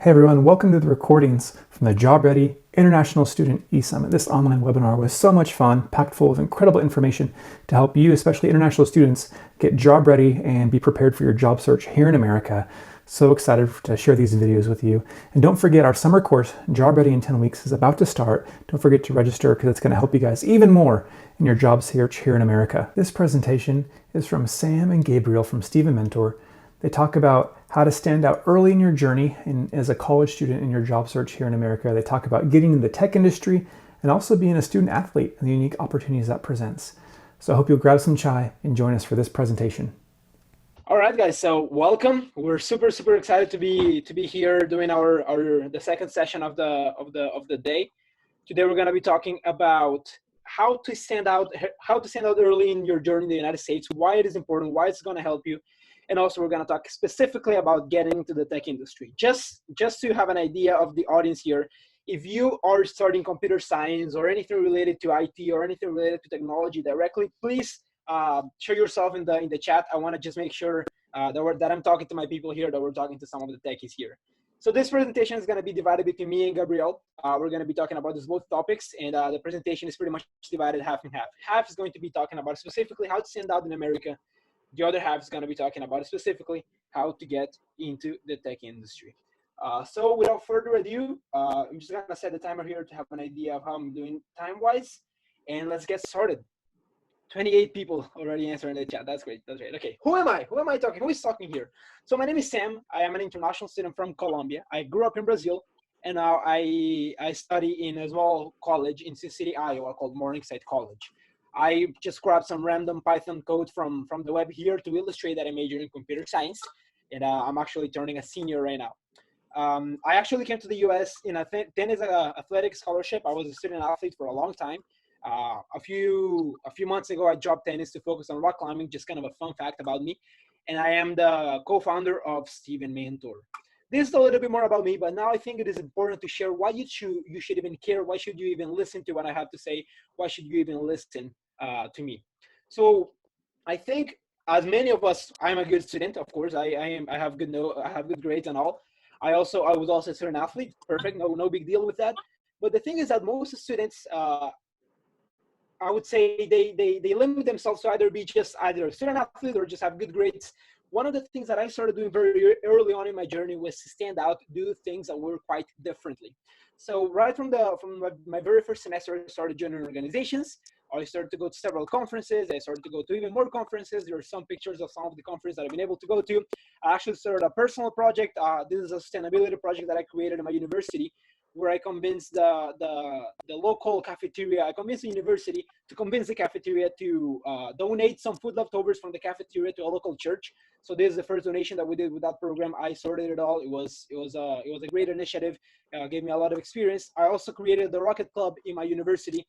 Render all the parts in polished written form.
Hey everyone, welcome to the recordings from the Job Ready International Student eSummit. This online webinar was so much fun, packed full of incredible information to help you, especially international students, get job ready and be prepared for your job search here in America. So excited to share these videos with you. And don't forget, our summer course, Job Ready in 10 Weeks, is about to start. Don't forget to register because it's going to help you guys even more in your job search here in America. This presentation is from Sam and Gabriel from Steve & Mentor. They talk about how to stand out early in your journey and as a college student in your job search here in America. They talk about getting in the tech industry and also being a student athlete and the unique opportunities that presents. So I hope you'll grab some chai and join us for this presentation. All right, guys. So welcome. We're super excited to be here doing the second session of the day. Today we're going to be talking about how to stand out early in your journey in the United States, why it is important, why it's going to help you. And also we're going to talk specifically about getting into the tech industry. Just to have an idea of the audience here, if you are studying computer science or anything related to IT or anything related to technology directly, please show yourself in the chat. I want to just make sure that I'm talking to my people here, that we're talking to some of the techies here. So this presentation is going to be divided between me and Gabriel. We're going to be talking about these both topics, and the presentation is pretty much divided half and half. Half is going to be talking about specifically how to stand out in America. The other half is going to be talking about specifically how to get into the tech industry. So without further ado, I'm just going to set the timer here to have an idea of how I'm doing time-wise, and let's get started. 28 people already answering the chat. That's great. That's great. Okay, who am I? Who am I talking? Who is talking here? So my name is Sam. I am an international student from Colombia. I grew up in Brazil, and now I study in a small college in Sioux City, Iowa, called Morningside College. I just grabbed some random Python code from the web here to illustrate that I majored in computer science, and I'm actually turning a senior right now. I actually came to the U.S. in a tennis athletic scholarship. I was a student athlete for a long time. A few months ago, I dropped tennis to focus on rock climbing. Just kind of a fun fact about me, and I am the co-founder of Steve & Mentor. This is a little bit more about me, but now I think it is important to share why you should even care. Why should you even listen to what I have to say? Why should you even listen to me? So I think, as many of us, I'm a good student. Of course, I have good grades and all. I was also a student athlete. Perfect, no big deal with that. But the thing is that most students, I would say they limit themselves to either be just either a student athlete or just have good grades. One of the things that I started doing very early on in my journey was to stand out, do things that were quite differently. So right from my very first semester, I started joining organizations. I started to go to several conferences. I started to go to even more conferences. There are some pictures of some of the conferences that I've been able to go to. I actually started a personal project. This is a sustainability project that I created in my university, where I convinced the local cafeteria. I convinced the university to convince the cafeteria to donate some food leftovers from the cafeteria to a local church. So this is the first donation that we did with that program. I sorted it all. It was a great initiative. Gave me a lot of experience. I also created the Rocket Club in my university.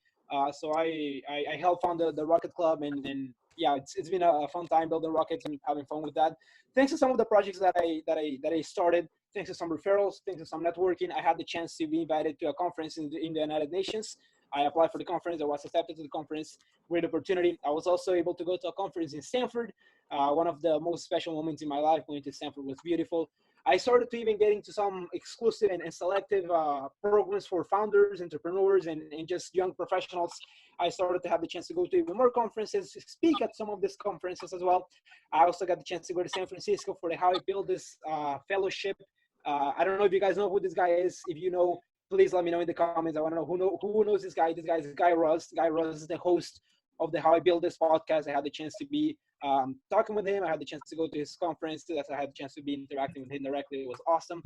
So I helped found the Rocket Club, and yeah, it's been a fun time building rockets and having fun with that. Thanks to some of the projects that I started, thanks to some referrals, thanks to some networking, I had the chance to be invited to a conference in the United Nations. I applied for the conference. I was accepted to the conference. Great opportunity. I was also able to go to a conference in Stanford. One of the most special moments in my life. Going to Stanford was beautiful. I started to even get into some exclusive and selective programs for founders, entrepreneurs, and just young professionals. I started to have the chance to go to even more conferences, speak at some of these conferences as well. I also got the chance to go to San Francisco for the How I Build This fellowship. I don't know if you guys know who this guy is. If you know, please let me know in the comments. I want to know who knows this guy. This guy is Guy Raz. Guy Raz is the host of the How I Build This podcast. I had the chance to be talking with him. I had the chance to go to his conference. I had the chance to be interacting with him directly. It was awesome.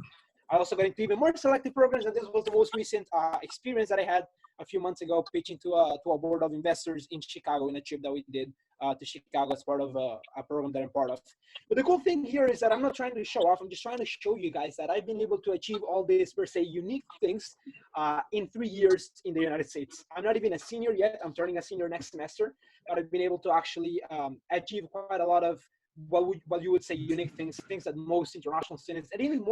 I also got into even more selective programs, and this was the most recent experience that I had a few months ago, pitching to a board of investors in Chicago in a trip that we did to Chicago as part of a program that I'm part of. But the cool thing here is that I'm not trying to show off. I'm just trying to show you guys that I've been able to achieve all these, per se, unique things in 3 years in the United States. I'm not even a senior yet. I'm turning a senior next semester. But I've been able to actually achieve quite a lot of what you would say unique things that most international students and even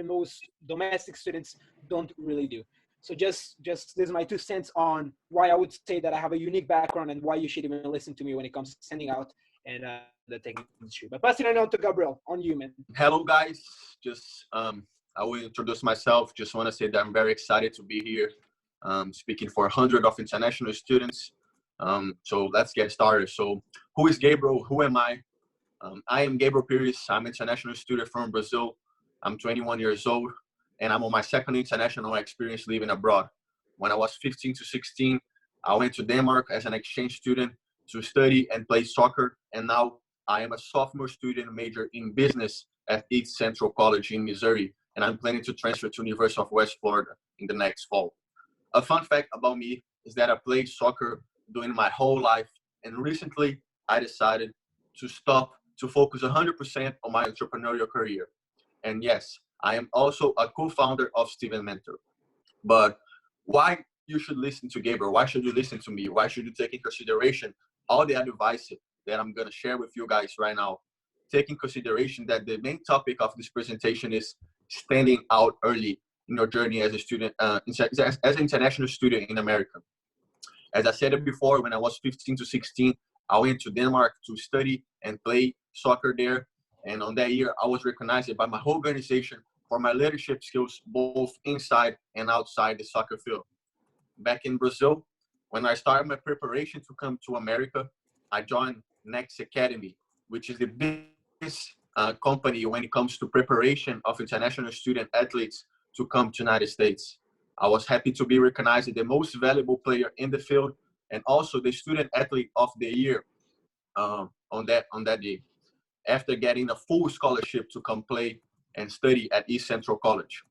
most domestic students don't really do. So just this is my 2 cents on why I would say that I have a unique background and why you should even listen to me when it comes to sending out and tech industry. But passing it on to Gabriel, on you, man. Hello, guys. Just I will introduce myself. Just want to say that I'm very excited to be here, speaking for 100 of international students. So let's get started. So who is Gabriel? Who am I? I am Gabriel Pires. I'm an international student from Brazil. I'm 21 years old, and I'm on my second international experience living abroad. When I was 15 to 16, I went to Denmark as an exchange student to study and play soccer, and now I am a sophomore student major in business at East Central College in Missouri, and I'm planning to transfer to University of West Florida in the next fall. A fun fact about me is that I played soccer during my whole life, and recently I decided to stop to focus 100% on my entrepreneurial career. And yes, I am also a co-founder of Steven Mentor. But why you should listen to Gabriel? Why should you listen to me? Why should you take in consideration all the advice that I'm going to share with you guys right now? Take in consideration that the main topic of this presentation is standing out early in your journey as a student, as an international student in America. As I said it before, when I was 15 to 16, I went to Denmark to study and play soccer there. And on that year, I was recognized by my whole organization for my leadership skills, both inside and outside the soccer field. Back in Brazil, when I started my preparation to come to America, I joined Next Academy, which is the biggest company when it comes to preparation of international student athletes to come to the United States. I was happy to be recognized as the most valuable player in the field and also the student athlete of the year on that day, after getting a full scholarship to come play and study at East Central College.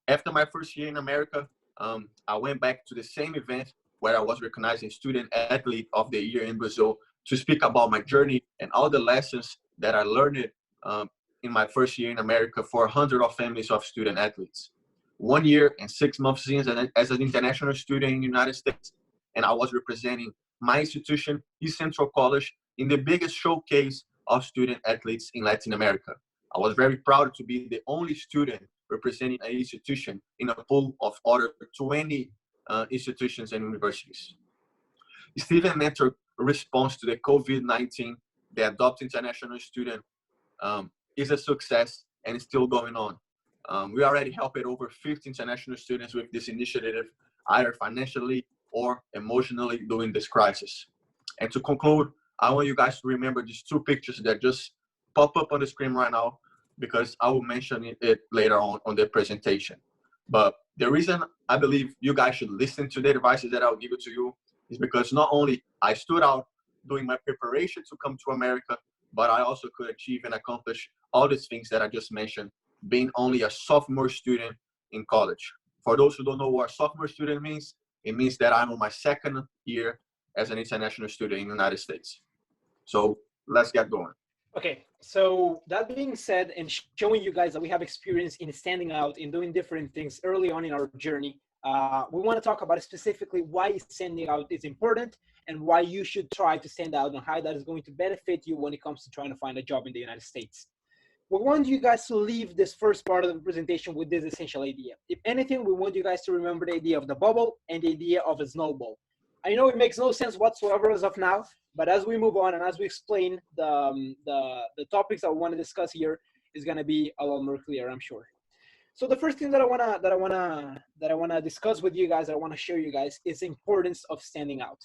After my first year in America, I went back to the same event where I was recognized as Student Athlete of the Year in Brazil to speak about my journey and all the lessons that I learned in my first year in America for 100 of families of student athletes. 1 year and 6 months in as an international student in the United States, and I was representing my institution, East Central College, in the biggest showcase of student athletes in Latin America. I was very proud to be the only student representing an institution in a pool of other 20 institutions and universities. Steven Mentor response to the COVID-19, the Adopt International Student, is a success and is still going on. We already helped over 50 international students with this initiative, either financially or emotionally during this crisis. And to conclude, I want you guys to remember these two pictures that just pop up on the screen right now, because I will mention it later on the presentation. But the reason I believe you guys should listen to the advice that I'll give it to you is because not only I stood out doing my preparation to come to America, but I also could achieve and accomplish all these things that I just mentioned, being only a sophomore student in college. For those who don't know what a sophomore student means, it means that I'm on my second year as an international student in the United States. So let's get going. Okay, so that being said, and showing you guys that we have experience in standing out, in doing different things early on in our journey, we want to talk about specifically why standing out is important and why you should try to stand out and how that is going to benefit you when it comes to trying to find a job in the United States. We want you guys to leave this first part of the presentation with this essential idea. If anything, we want you guys to remember the idea of the bubble and the idea of a snowball. I know it makes no sense whatsoever as of now, but as we move on and as we explain the topics that we want to discuss here, is going to be a lot more clear, I'm sure. So the first thing that I wanna discuss with you guys, that I want to show you guys, is the importance of standing out.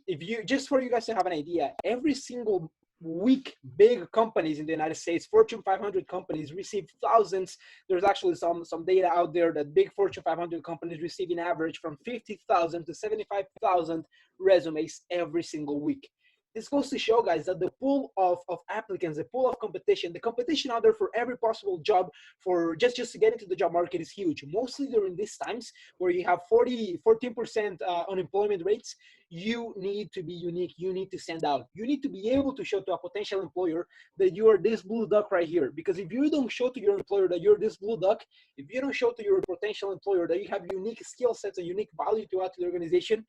If you, just for you guys to have an idea, every single week, big companies in the United States, Fortune 500 companies, receive thousands. There's actually some data out there that big Fortune 500 companies receive in average from 50,000 to 75,000 resumes every single week. This goes to show, guys, that the pool of applicants, the pool of competition, the competition out there for every possible job, for just to get into the job market, is huge. Mostly during these times where you have 14% unemployment rates, you need to be unique. You need to stand out. You need to be able to show to a potential employer that you are this blue duck right here. Because if you don't show to your employer that you're this blue duck, if you don't show to your potential employer that you have unique skill sets and unique value to add to the organization,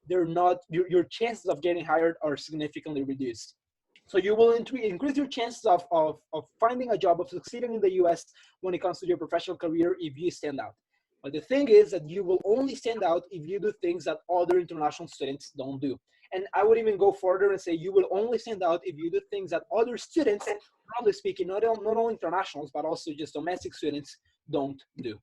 your chances of getting hired are significantly reduced. So you will increase your chances of finding a job, of succeeding in the US when it comes to your professional career if you stand out. But the thing is that you will only stand out if you do things that other international students don't do. And I would even go further and say you will only stand out if you do things that other students, broadly speaking, not only internationals, but also just domestic students, don't do.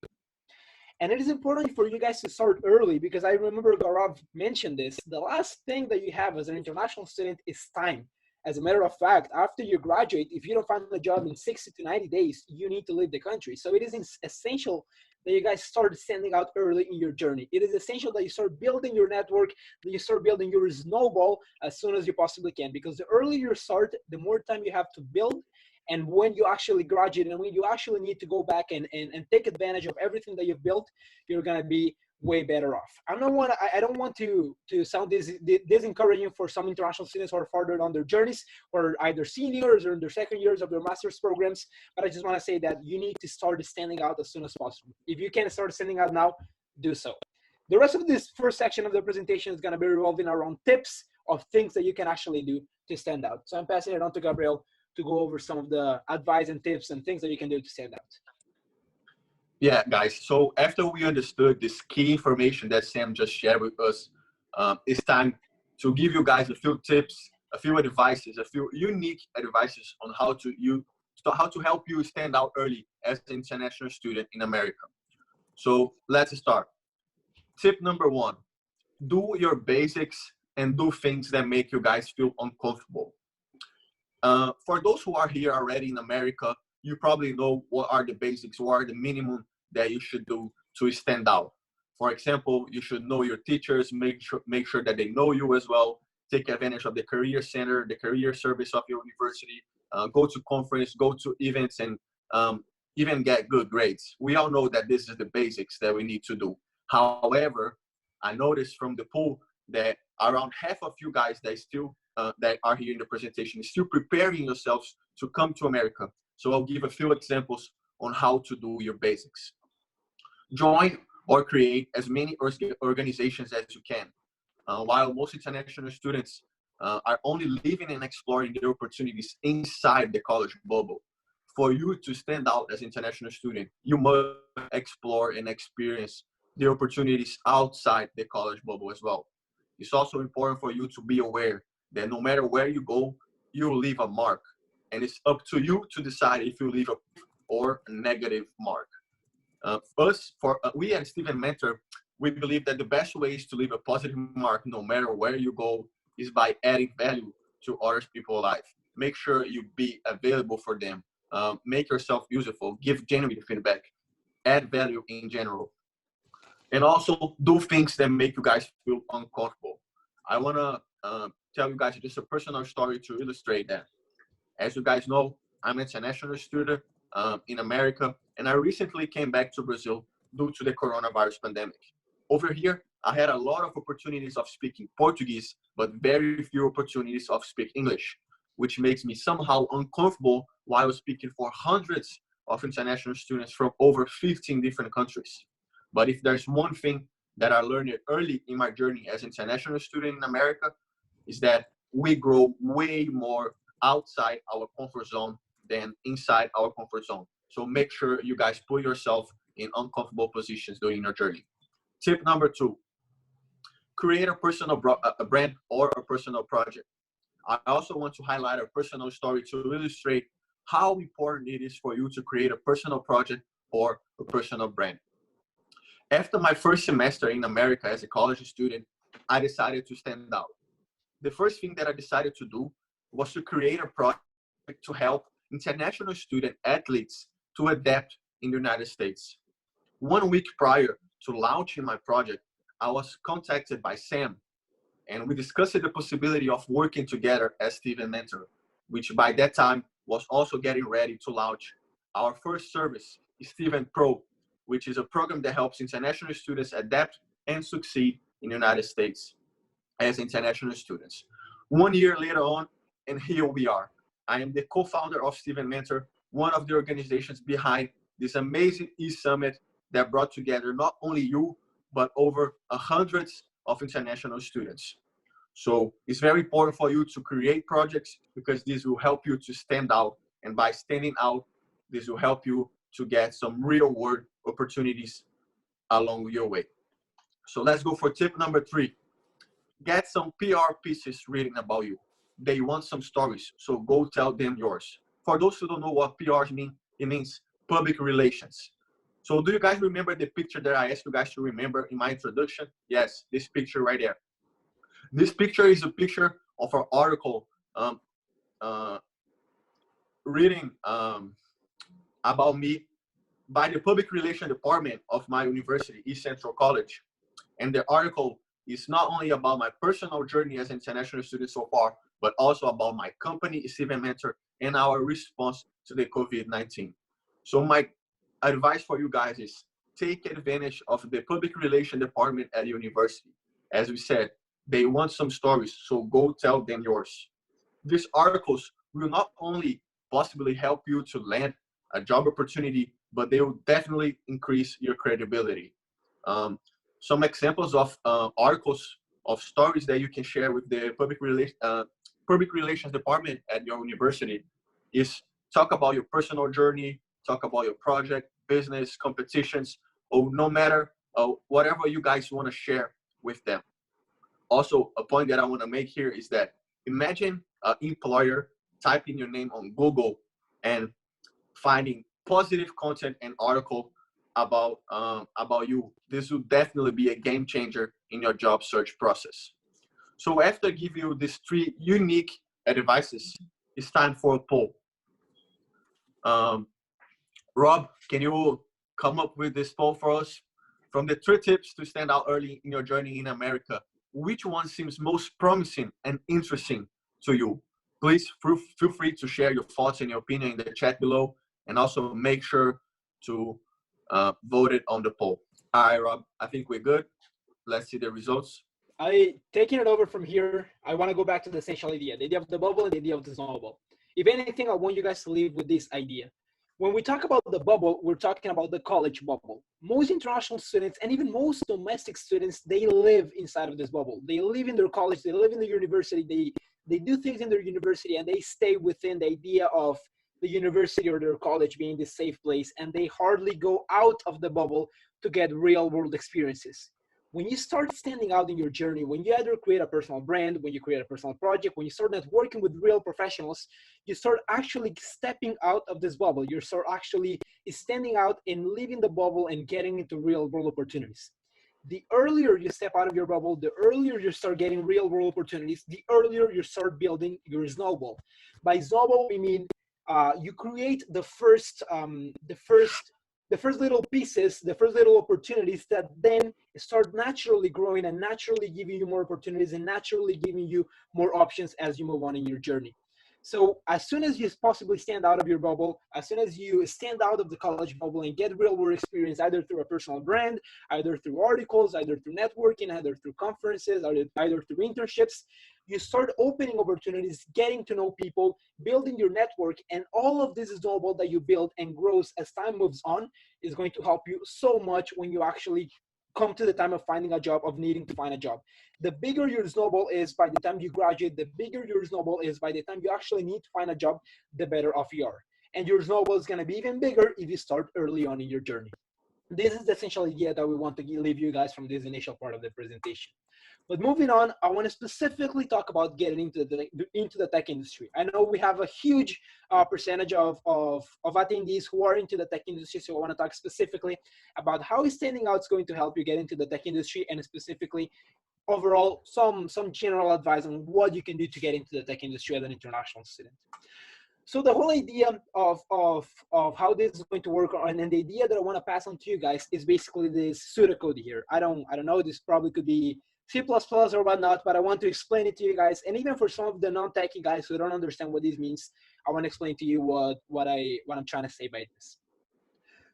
And it is important for you guys to start early, because I remember Gaurav mentioned this. The last thing that you have as an international student is time. As a matter of fact, after you graduate, if you don't find a job in 60 to 90 days, you need to leave the country. So it is essential that you guys start standing out early in your journey. It is essential that you start building your network, that you start building your snowball as soon as you possibly can, because the earlier you start, the more time you have to build. And when you actually graduate and when you actually need to go back and take advantage of everything that you've built, you're going to be way better off. I don't want to sound disencouraging for some international students who are farther on their journeys, or either seniors or in their second years of their master's programs. But I just want to say that you need to start standing out as soon as possible. If you can start standing out now, do so. The rest of this first section of the presentation is going to be revolving around tips of things that you can actually do to stand out. So I'm passing it on to Gabriel to go over some of the advice and tips and things that you can do to stand out. Yeah, guys. So after we understood this key information that Sam just shared with us, it's time to give you guys a few tips, a few advices, a few unique advices on how to help you stand out early as an international student in America. So let's start. Tip number 1, do your basics and do things that make you guys feel uncomfortable. For those who are here already in America, you probably know what are the basics, what are the minimum that you should do to stand out. For example, you should know your teachers, make sure that they know you as well. Take advantage of the career center, the career service of your university. Go to conference, go to events, and even get good grades. We all know that this is the basics that we need to do. However, I noticed from the poll that around half of you guys that are here in the presentation is still preparing yourselves to come to America. So I'll give a few examples on how to do your basics. Join or create as many organizations as you can. While most international students are only living and exploring the opportunities inside the college bubble, for you to stand out as an international student, you must explore and experience the opportunities outside the college bubble as well. It's also important for you to be aware that no matter where you go, you'll leave a mark. And it's up to you to decide if you leave a or a negative mark. We at Student Mentor, we believe that the best way is to leave a positive mark no matter where you go is by adding value to other people's life. Make sure you be available for them. Make yourself useful. Give genuine feedback. Add value in general. And also do things that make you guys feel uncomfortable. I want to tell you guys just a personal story to illustrate that. As you guys know, I'm an international student in America, and I recently came back to Brazil due to the coronavirus pandemic. Over here, I had a lot of opportunities of speaking Portuguese, but very few opportunities of speaking English, which makes me somehow uncomfortable while speaking for hundreds of international students from over 15 different countries. But if there's one thing that I learned early in my journey as an international student in America, is that we grow way more outside our comfort zone than inside our comfort zone. So make sure you guys put yourself in uncomfortable positions during your journey. Tip number 2, create a personal brand or a personal project. I also want to highlight a personal story to illustrate how important it is for you to create a personal project or a personal brand. After my first semester in America as a college student, I decided to stand out. The first thing that I decided to do was to create a project to help international student athletes to adapt in the United States. 1 week prior to launching my project, I was contacted by Sam, and we discussed the possibility of working together as Student Mentor, which by that time was also getting ready to launch our first service, Student Pro, which is a program that helps international students adapt and succeed in the United States as international students. 1 year later on, and here we are. I am the co-founder of Student Mentor, one of the organizations behind this amazing e-summit that brought together not only you, but over hundreds of international students. So it's very important for you to create projects because this will help you to stand out. And by standing out, this will help you to get some real world opportunities along your way. So let's go for tip number 3. get some PR pieces written about you. They want some stories, so go tell them yours. For those who don't know what PRs mean, it means public relations. So do you guys remember the picture that I asked you guys to remember in my introduction? Yes, this picture right there. This picture is a picture of an article uh, reading about me by the public relations department of my university, East Central College. And the article is not only about my personal journey as an international student so far, but also about my company, Steven Mentor, and our response to the COVID-19. So my advice for you guys is take advantage of the public relations department at university. As we said, they want some stories, so go tell them yours. These articles will not only possibly help you to land a job opportunity, but they will definitely increase your credibility. Some examples of articles of stories that you can share with the public relations department at your university is talk about your personal journey, talk about your project, business, competitions, or no matter whatever you guys want to share with them. Also, a point that I want to make here is that imagine an employer typing your name on Google and finding positive content and article about you. This will definitely be a game changer in your job search process. So after I give you these 3 unique advices, it's time for a poll. Rob, can you come up with this poll for us? From the 3 tips to stand out early in your journey in America, which one seems most promising and interesting to you? Please feel free to share your thoughts and your opinion in the chat below, and also make sure to vote it on the poll. All right, Rob, I think we're good. Let's see the results. Taking it over from here, I want to go back to the essential idea, the idea of the bubble and the idea of the snowball. If anything, I want you guys to leave with this idea. When we talk about the bubble, we're talking about the college bubble. Most international students and even most domestic students, they live inside of this bubble. They live in their college, they live in the university, they do things in their university, and they stay within the idea of the university or their college being this safe place, and they hardly go out of the bubble to get real world experiences. When you start standing out in your journey, when you either create a personal brand, when you create a personal project, when you start networking with real professionals, you start actually stepping out of this bubble. You start actually standing out and leaving the bubble and getting into real world opportunities. The earlier you step out of your bubble, the earlier you start getting real world opportunities, the earlier you start building your snowball. By snowball, we mean you create the first little pieces, the first little opportunities that then start naturally growing and naturally giving you more opportunities and naturally giving you more options as you move on in your journey. So as soon as you possibly stand out of your bubble, as soon as you stand out of the college bubble and get real world experience, either through a personal brand, either through articles, either through networking, either through conferences, either through internships, you start opening opportunities, getting to know people, building your network, and all of this snowball that you build and grows as time moves on is going to help you so much when you actually come to the time of finding a job, of needing to find a job. The bigger your snowball is by the time you graduate, the bigger your snowball is by the time you actually need to find a job, the better off you are. And your snowball is going to be even bigger if you start early on in your journey. This is the essential idea that we want to leave you guys from this initial part of the presentation. But moving on, I want to specifically talk about getting into the tech industry. I know we have a huge percentage of attendees who are into the tech industry, so I want to talk specifically about how standing out is going to help you get into the tech industry, and specifically overall some general advice on what you can do to get into the tech industry as an international student. So the whole idea of how this is going to work, and the idea that I want to pass on to you guys, is basically this pseudocode here. I don't know, this probably could be C++ or whatnot, but I want to explain it to you guys. And even for some of the non-techie guys who don't understand what this means, I want to explain to you what I'm trying to say by this.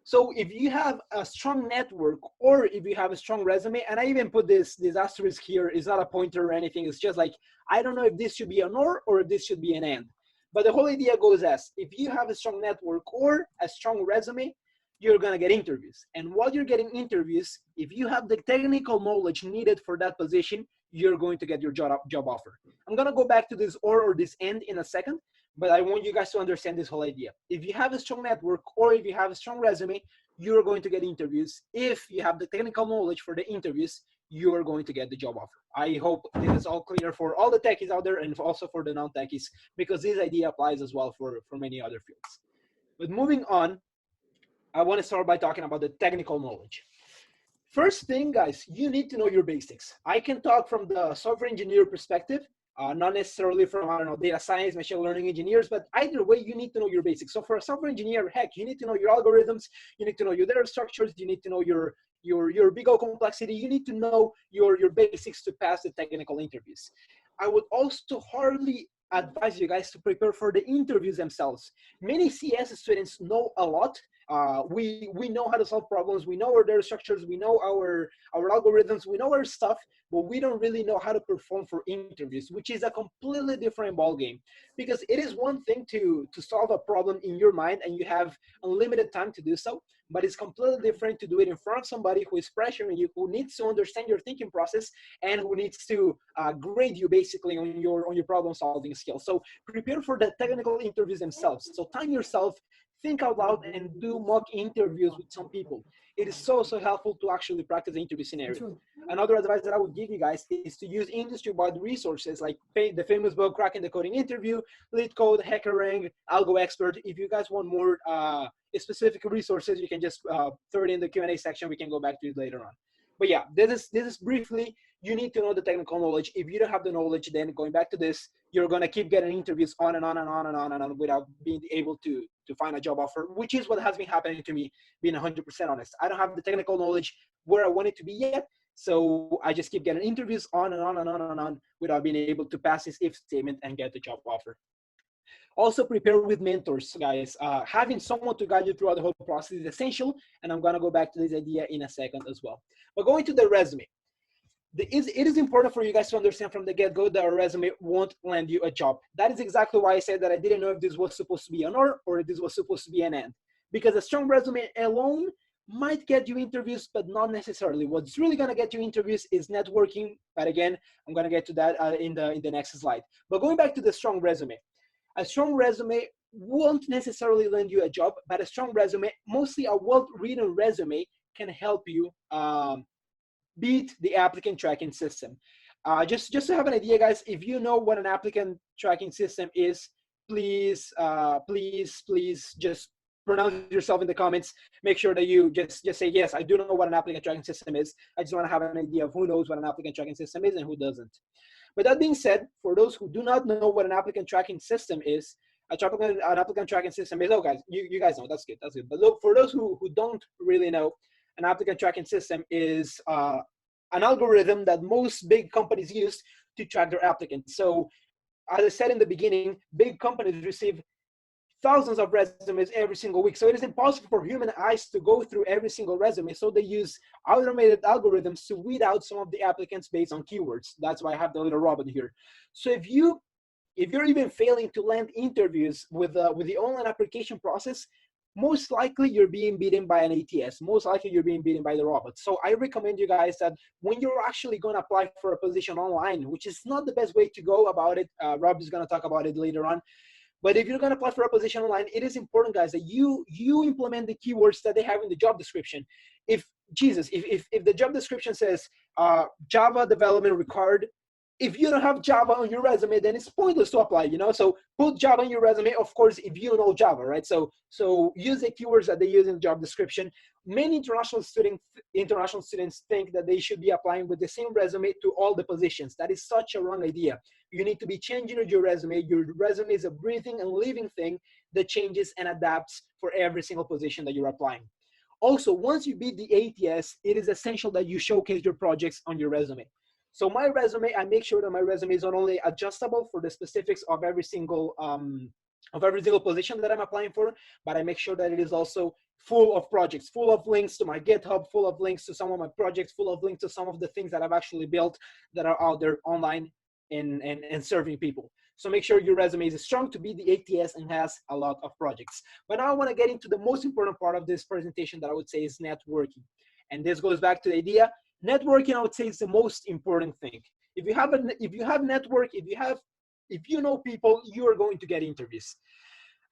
So if you have a strong network, or if you have a strong resume, and I even put this asterisk here, it's not a pointer or anything, it's just like, I don't know if this should be an or if this should be an and. But the whole idea goes as, if you have a strong network or a strong resume, you're going to get interviews. And while you're getting interviews, if you have the technical knowledge needed for that position, you're going to get your job offer. I'm going to go back to this or this and in a second, but I want you guys to understand this whole idea. If you have a strong network or if you have a strong resume, you're going to get interviews. If you have the technical knowledge for the interviews, you are going to get the job offer. I hope this is all clear for all the techies out there and also for the non-techies, because this idea applies as well for many other fields. But moving on, I want to start by talking about the technical knowledge. First thing, guys, you need to know your basics. I can talk from the software engineer perspective, not necessarily from, I don't know, data science, machine learning engineers, but either way, you need to know your basics. So for a software engineer, heck, you need to know your algorithms, you need to know your data structures, you need to know your big O complexity, you need to know your basics to pass the technical interviews. I would also hardly advise you guys to prepare for the interviews themselves. Many CS students know a lot. We know how to solve problems. We know our data structures. We know our algorithms. We know our stuff, but we don't really know how to perform for interviews, which is a completely different ballgame. Because it is one thing to solve a problem in your mind and you have unlimited time to do so, but it's completely different to do it in front of somebody who is pressuring you, who needs to understand your thinking process and who needs to grade you basically on your problem solving skills. So prepare for the technical interviews themselves. So time yourself, think out loud, and do mock interviews with some people. It is so helpful to actually practice the interview scenario. Another advice that I would give you guys is to use industry-wide resources like the famous book, Cracking the Coding Interview, LeetCode, HackerRank, Algo Expert. If you guys want more specific resources, you can just throw it in the Q&A section. We can go back to it later on. But yeah, this is briefly, you need to know the technical knowledge. If you don't have the knowledge, then going back to this, you're going to keep getting interviews on and on and on and on and on without being able to find a job offer, which is what has been happening to me, being 100% honest. I don't have the technical knowledge where I want it to be yet, so I just keep getting interviews on and on and on and on without being able to pass this if statement and get the job offer. Also prepare with mentors, guys. Having someone to guide you throughout the whole process is essential, and I'm going to go back to this idea in a second as well. But going to the resume. It is important for you guys to understand from the get-go that a resume won't land you a job. That is exactly why I said that I didn't know if this was supposed to be an or if this was supposed to be an and. Because a strong resume alone might get you interviews, but not necessarily. What's really going to get you interviews is networking. But again, I'm going to get to that in the next slide. But going back to the strong resume. A strong resume won't necessarily land you a job, but a strong resume, mostly a well-written resume, can help you beat the applicant tracking system. Just to have an idea, guys, if you know what an applicant tracking system is, please just pronounce yourself in the comments. Make sure that you just say, yes, I do know what an applicant tracking system is. I just want to have an idea of who knows what an applicant tracking system is and who doesn't. But that being said, for those who do not know what an applicant tracking system is, an applicant tracking system is, oh guys, you guys know, that's good. But look, for those who don't really know, an applicant tracking system is an algorithm that most big companies use to track their applicants. So as I said in the beginning, big companies receive thousands of resumes every single week. So it is impossible for human eyes to go through every single resume. So they use automated algorithms to weed out some of the applicants based on keywords. That's why I have the little robot here. So if you're even failing to land interviews with the online application process, most likely you're being beaten by an ATS. Most likely you're being beaten by the robot. So I recommend you guys that when you're actually going to apply for a position online, which is not the best way to go about it, Rob is going to talk about it later on. But if you're going to apply for a position online, it is important, guys, that you implement the keywords that they have in the job description. If the job description says Java development required, if you don't have Java on your resume, then it's pointless to apply, you know? So put Java on your resume, of course, if you know Java, right? So use the keywords that they use in the job description. Many international students think that they should be applying with the same resume to all the positions. That is such a wrong idea. You need to be changing your resume. Your resume is a breathing and living thing that changes and adapts for every single position that you're applying. Also, once you beat the ATS, it is essential that you showcase your projects on your resume. So my resume, I make sure that my resume is not only adjustable for the specifics of every single position that I'm applying for, but I make sure that it is also full of projects, full of links to my GitHub, full of links to some of my projects, full of links to some of the things that I've actually built that are out there online and serving people. So make sure your resume is strong to beat the ATS and has a lot of projects. But now I want to get into the most important part of this presentation that I would say is networking. And this goes back to the idea. Networking, I would say, is the most important thing. If you have network, if you know people, you are going to get interviews.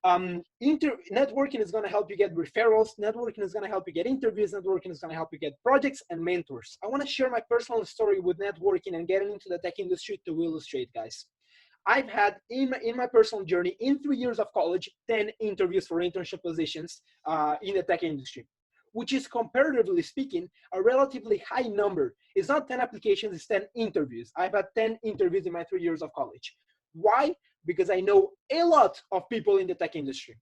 Networking is going to help you get referrals. Networking is going to help you get interviews. Networking is going to help you get projects and mentors. I want to share my personal story with networking and getting into the tech industry to illustrate, guys. I've had in my personal journey, in 3 years of college, 10 interviews for internship positions in the tech industry, which is, comparatively speaking, a relatively high number. It's not 10 applications, it's 10 interviews. I've had 10 interviews in my 3 years of college. Why? Because I know a lot of people in the tech industry.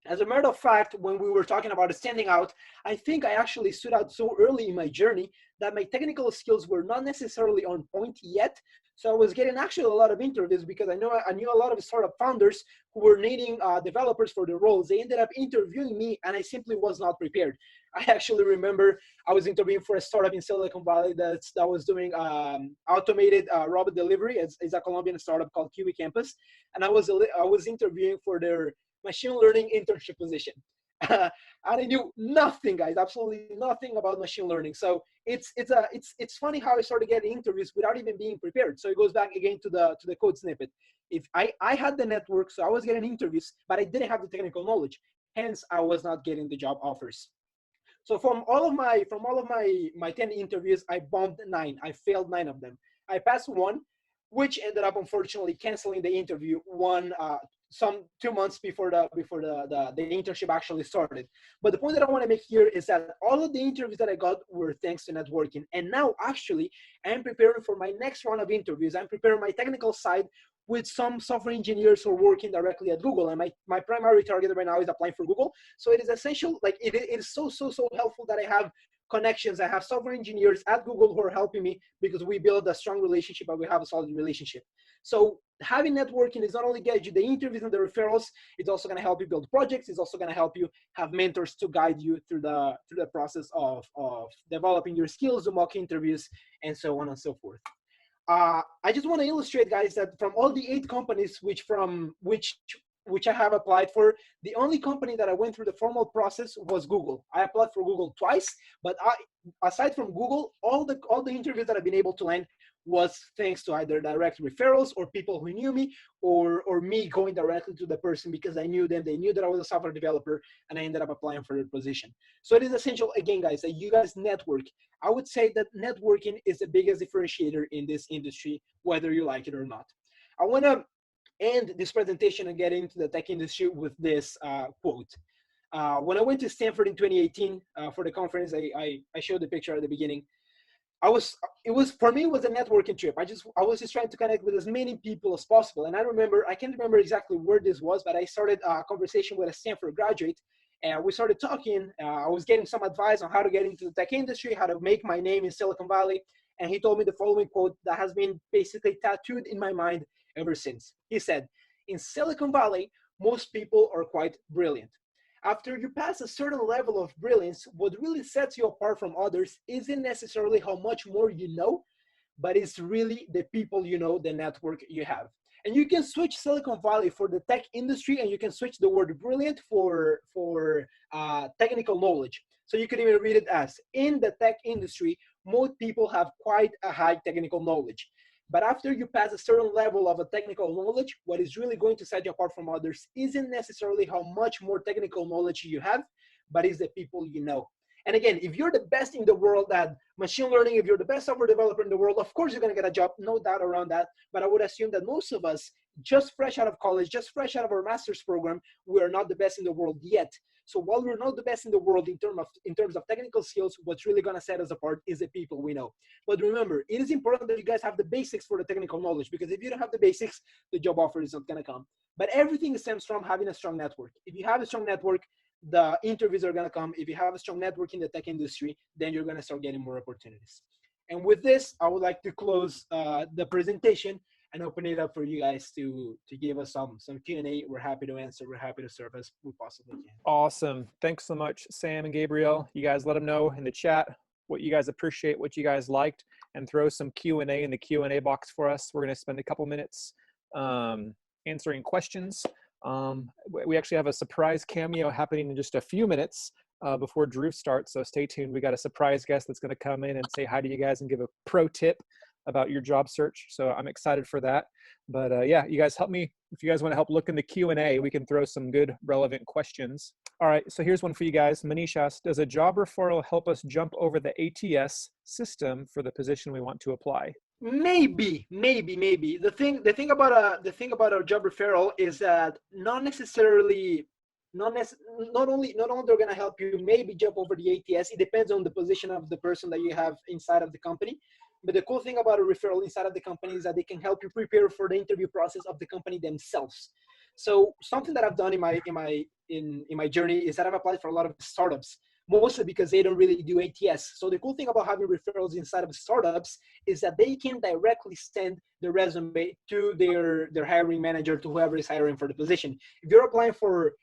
As a matter of fact, when we were talking about standing out, I think I actually stood out so early in my journey that my technical skills were not necessarily on point yet. So I was getting actually a lot of interviews because I knew a lot of startup founders who were needing developers for their roles. They ended up interviewing me, and I simply was not prepared. I actually remember I was interviewing for a startup in Silicon Valley that was doing automated robot delivery. It's a Colombian startup called Kiwi Campus, and I was interviewing for their machine learning internship position. And I knew nothing, guys, absolutely nothing about machine learning. So it's funny how I started getting interviews without even being prepared. So it goes back again to the code snippet. If I had the network, so I was getting interviews, but I didn't have the technical knowledge. Hence, I was not getting the job offers. So from all of my 10 interviews, I bombed 9. I failed 9 of them. I passed 1, which ended up unfortunately canceling the interview 2 months before the internship actually started. But the point that I want to make here is that all of the interviews that I got were thanks to networking. And now actually I'm preparing for my next round of interviews. I'm preparing my technical side with some software engineers who are working directly at Google. And my primary target right now is applying for Google. So it is essential, like it is so helpful that I have connections. I have software engineers at Google who are helping me because we build a strong relationship and we have a solid relationship. So having networking is not only get you the interviews and the referrals, it's also going to help you build projects. It's also going to help you have mentors to guide you through the process of developing your skills, the mock interviews, and so on and so forth. I just want to illustrate, guys, that from all the 8 companies which I have applied for, the only company that I went through the formal process was Google. I applied for Google twice, but aside from Google, all the interviews that I've been able to land was thanks to either direct referrals or people who knew me, or me going directly to the person because I knew them. They knew that I was a software developer, and I ended up applying for the position. So it is essential, again, guys, that you guys network. I would say that networking is the biggest differentiator in this industry, whether you like it or not. I want to end this presentation and get into the tech industry with this quote. When I went to Stanford in 2018 for the conference, I showed the picture at the beginning. For me, it was a networking trip. I was just trying to connect with as many people as possible. And I can't remember exactly where this was, but I started a conversation with a Stanford graduate, and we started talking. I was getting some advice on how to get into the tech industry, how to make my name in Silicon Valley. And he told me the following quote that has been basically tattooed in my mind ever since. He said, "In Silicon Valley, most people are quite brilliant. After you pass a certain level of brilliance, what really sets you apart from others isn't necessarily how much more you know, but it's really the people you know, the network you have." And you can switch Silicon Valley for the tech industry, and you can switch the word brilliant for technical knowledge. So you could even read it as, in the tech industry, most people have quite a high technical knowledge. But after you pass a certain level of a technical knowledge, what is really going to set you apart from others isn't necessarily how much more technical knowledge you have, but is the people you know. And again, if you're the best in the world at machine learning, if you're the best software developer in the world, of course you're going to get a job, no doubt around that. But I would assume that most of us, just fresh out of college, just fresh out of our master's program, we are not the best in the world yet. So while we're not the best in the world in terms of technical skills, what's really going to set us apart is the people we know. But remember, it is important that you guys have the basics for the technical knowledge, because if you don't have the basics, the job offer is not going to come. But everything stems from having a strong network. If you have a strong network, the interviews are going to come. If you have a strong network in the tech industry, then you're going to start getting more opportunities. And with this, I would like to close the presentation and open it up for you guys to give us some Q&A. We're happy to answer. We're happy to serve as we possibly can. Awesome. Thanks so much, Sam and Gabriel. You guys let them know in the chat what you guys appreciate, what you guys liked, and throw some Q&A in the Q&A box for us. We're going to spend a couple minutes answering questions. We actually have a surprise cameo happening in just a few minutes before Drew starts, so stay tuned. We got a surprise guest that's going to come in and say hi to you guys and give a pro tip about your job search. So I'm excited for that. But yeah, you guys help me. If you guys want to help look in the Q&A, we can throw some good relevant questions. All right, so here's one for you guys. Manish asks, does a job referral help us jump over the ATS system for the position we want to apply? Maybe. The thing about a job referral is that not only they're gonna help you maybe jump over the ATS. It depends on the position of the person that you have inside of the company. But the cool thing about a referral inside of the company is that they can help you prepare for the interview process of the company themselves. So something that I've done in my journey is that I've applied for a lot of startups, mostly because they don't really do ATS. So the cool thing about having referrals inside of startups is that they can directly send the resume to their hiring manager, to whoever is hiring for the position. If you're applying for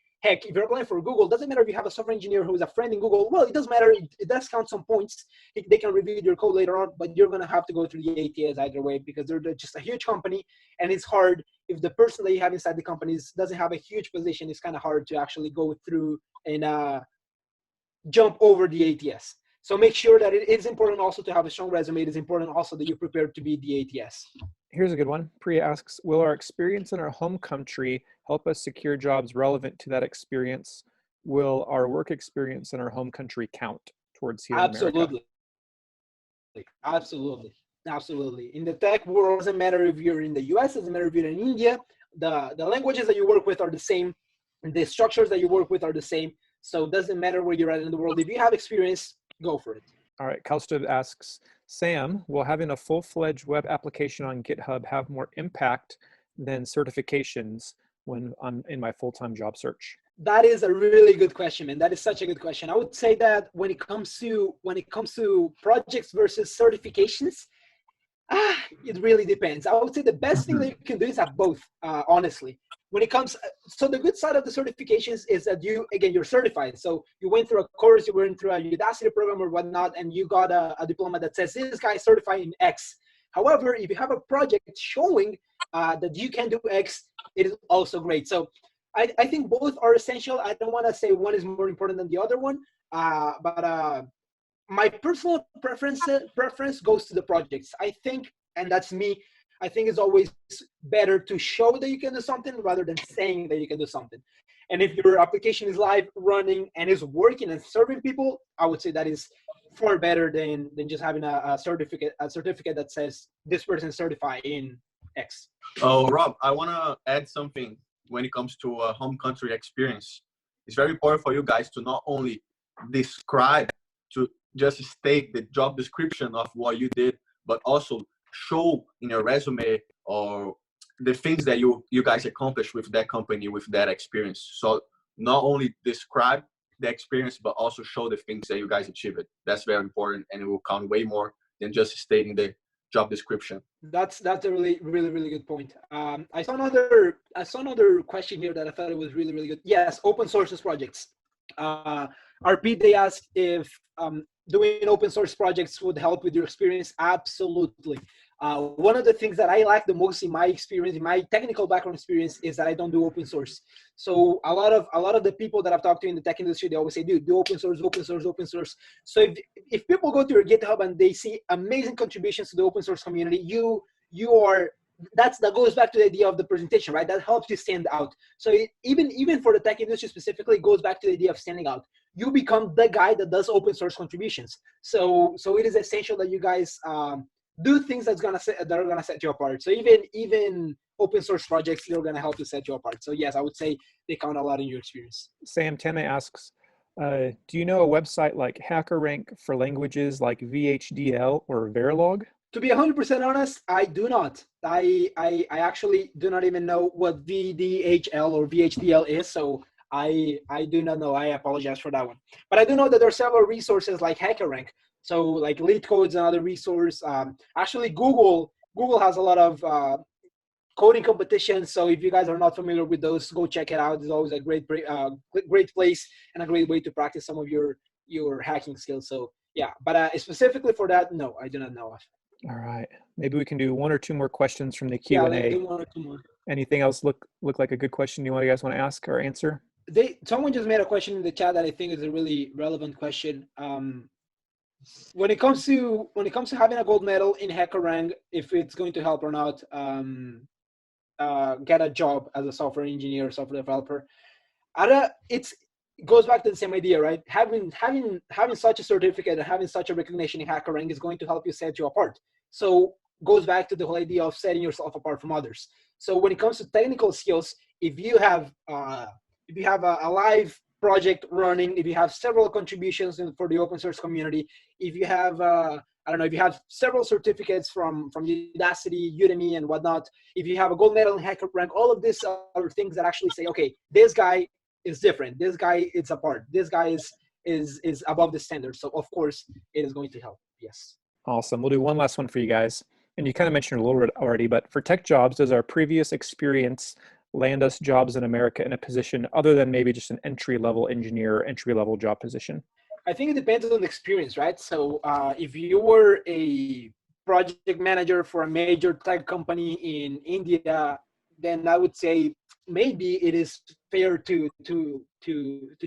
Google, doesn't matter if you have a software engineer who is a friend in Google. Well, it doesn't matter. It does count some points. They can review your code later on, but you're going to have to go through the ATS either way, because they're just a huge company, and it's hard if the person that you have inside the company doesn't have a huge position. It's kind of hard to actually go through and jump over the ATS. So make sure that it is important also to have a strong resume. It is important also that you're prepared to be the ATS. Here's a good one. Priya asks, will our experience in our home country help us secure jobs relevant to that experience? Will our work experience in our home country count towards here in America? Absolutely. In the tech world, it doesn't matter if you're in the US, it doesn't matter if you're in India. The languages that you work with are the same. The structures that you work with are the same. So it doesn't matter where you're at in the world. If you have experience, go for it. All right, Kaustubh asks, Sam, will having a full-fledged web application on GitHub have more impact than certifications in my full-time job search? That is a really good question, man. That is such a good question. I would say that when it comes to projects versus certifications, it really depends. I would say the best thing that you can do is have both, honestly. When it comes, so the good side of the certifications is that you're certified. So you went through a course, you went through a Udacity program or whatnot, and you got a diploma that says this guy is certified in X. However, if you have a project showing that you can do X, it is also great. So I think both are essential. I don't want to say one is more important than the other one, but my personal preference goes to the projects. I think, and that's me, I think it's always better to show that you can do something rather than saying that you can do something. And if your application is live, running, and is working and serving people, I would say that is far better than just having a certificate that says this person is certified in X. Oh, Rob, I want to add something when it comes to a home country experience. It's very important for you guys to not only describe, to just state the job description of what you did, but also show in your resume or the things that you guys accomplished with that company, with that experience. So not only describe the experience, but also show the things that you guys achieved. That's very important, and it will count way more than just stating the job description. That's a really good point. I saw another question here that I thought it was really good. Yes, open sources projects. RP, they asked if doing open source projects would help with your experience. Absolutely. One of the things that I like the most in my experience, in my technical background experience, is that I don't do open source. So a lot of the people that I've talked to in the tech industry, they always say, dude, do open source. So if people go to your GitHub and they see amazing contributions to the open source community, that goes back to the idea of the presentation, right? That helps you stand out. So even for the tech industry specifically, it goes back to the idea of standing out. You become the guy that does open source contributions. So it is essential that you guys do things that are gonna set you apart. So even open source projects, they're gonna help to set you apart. So yes, I would say they count a lot in your experience. Sam Tame asks, do you know a website like HackerRank for languages like VHDL or Verilog? To be 100% honest, I do not. I actually do not even know what VDHL or VHDL is. So I do not know. I apologize for that one. But I do know that there are several resources like HackerRank. So like LeetCode is another resource. Actually, Google has a lot of coding competitions. So if you guys are not familiar with those, go check it out. It's always a great place and a great way to practice some of your hacking skills. So yeah, but specifically for that, no, I do not know of. All right. Maybe we can do one or two more questions from the Q&A. Yeah, do one or two more. Anything else look like a good question you guys want to ask or answer? Someone just made a question in the chat that I think is a really relevant question. when it comes to having a gold medal in HackerRank, if it's going to help or not, get a job as a software engineer, software developer, it goes back to the same idea, right? Having such a certificate and having such a recognition in HackerRank is going to help you set you apart. So goes back to the whole idea of setting yourself apart from others. So when it comes to technical skills, if you have a live project running, if you have several contributions for the open source community, if you have if you have several certificates from Udacity, Udemy, and whatnot, if you have a gold medal in HackerRank, all of these are things that actually say, okay, this guy is different. This guy is apart. This guy is above the standard. So of course it is going to help. Yes. Awesome. We'll do one last one for you guys. And you kind of mentioned it a little bit already, but for tech jobs, does our previous experience land us jobs in America in a position other than maybe just an entry-level engineer or entry-level job position? I think it depends on the experience, right? So if you were a project manager for a major tech company in India, then I would say maybe it is fair to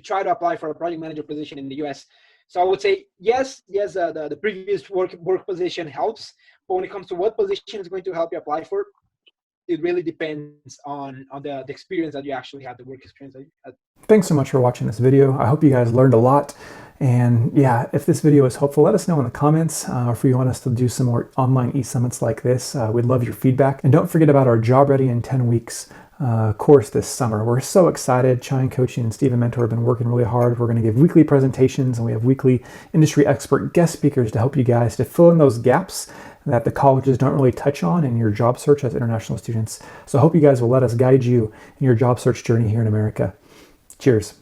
try to apply for a project manager position in the US. So I would say yes, the previous work position helps, but when it comes to what position is going to help you apply for, it really depends on the experience that you actually have, the work experience that you had. Thanks so much for watching this video. I hope you guys learned a lot. And yeah, if this video was helpful, let us know in the comments if you want us to do some more online e-summits like this. We'd love your feedback. And don't forget about our Job Ready in 10 Weeks course this summer. We're so excited. Chine Coaching and Stephen Mentor have been working really hard. We're going to give weekly presentations, and we have weekly industry expert guest speakers to help you guys to fill in those gaps that the colleges don't really touch on in your job search as international students. So I hope you guys will let us guide you in your job search journey here in America. Cheers.